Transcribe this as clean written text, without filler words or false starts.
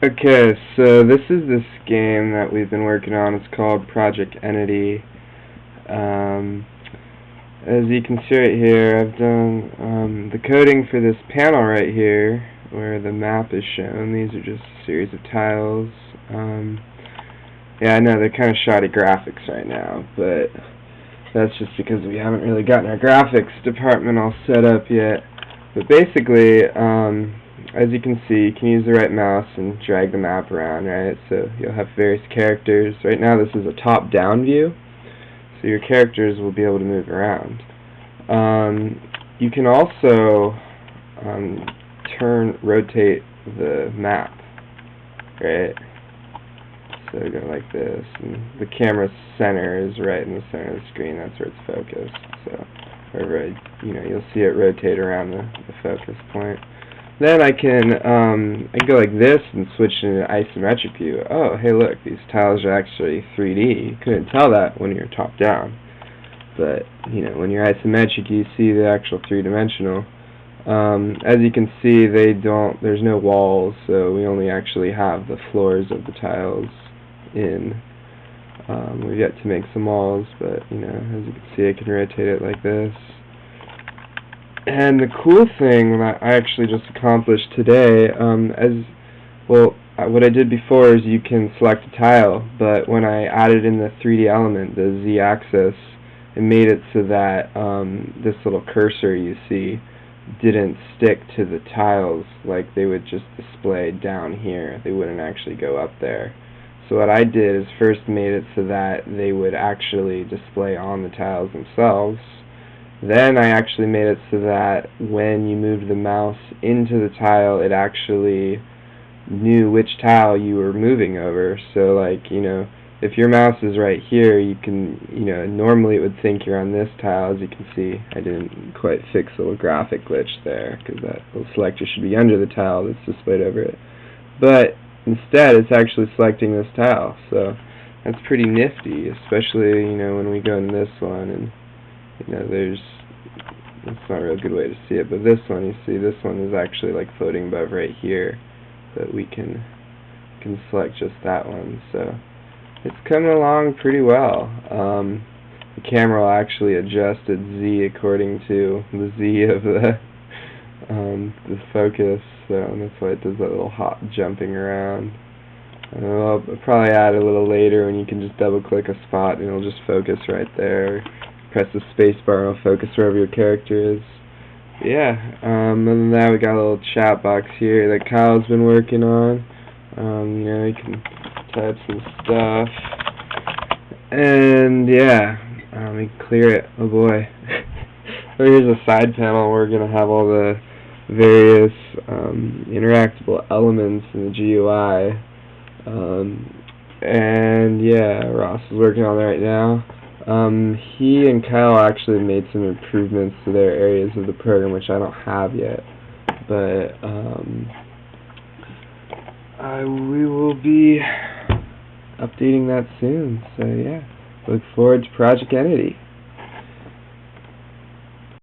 Okay, so this is this game that we've been working on. It's called Project Entity. As you can see right here, I've done the coding for this panel right here, where the map is shown. These are just a series of tiles. Yeah, I know they're kind of shoddy graphics right now, but that's just because we haven't really gotten our graphics department all set up yet. But basically, as you can see, you can use the right mouse and drag the map around, right? So you'll have various characters. Right now this is a top-down view, so your characters will be able to move around. You can also rotate the map, right? So go like this, and the camera center is right in the center of the screen. That's where it's focused. So wherever you'll see it rotate around the focus point. Then I can go like this and switch into isometric view. Oh, hey look, these tiles are actually 3D. You couldn't tell that when you're top down. But, when you're isometric, you see the actual three-dimensional. As you can see, there's no walls, so we only actually have the floors of the tiles in. We've yet to make some walls, but, as you can see, I can rotate it like this. And the cool thing that I actually just accomplished today, what I did before is you can select a tile, but when I added in the 3D element, the z-axis, it made it so that this little cursor you see didn't stick to the tiles, like they would just display down here. They wouldn't actually go up there. So what I did is first made it so that they would actually display on the tiles themselves. Then I actually made it so that when you moved the mouse into the tile, it actually knew which tile you were moving over. So like, if your mouse is right here, you can, normally it would think you're on this tile. As you can see, I didn't quite fix a little graphic glitch there, because that little selector should be under the tile that's displayed over it. But instead, it's actually selecting this tile. So that's pretty nifty, especially, when we go in this one, and it's not a real good way to see it, but this one, you see, this one is actually like floating above right here, but we can select just that one. So it's coming along pretty well. The camera will actually adjust its Z according to the Z of the focus, so that's why it does that little hop jumping around. I'll probably add a little later when you can just double click a spot and it'll just focus right there. Press the space bar and it'll focus wherever your character is. But yeah, other than that, we got a little chat box here that Kyle's been working on. You can type some stuff. And yeah, we can clear it. Oh boy. So here's a side panel. We're going to have all the various interactable elements in the GUI. And yeah, Ross is working on that right now. He and Kyle actually made some improvements to their areas of the program, which I don't have yet. But we will be updating that soon. So yeah, look forward to Project Entity.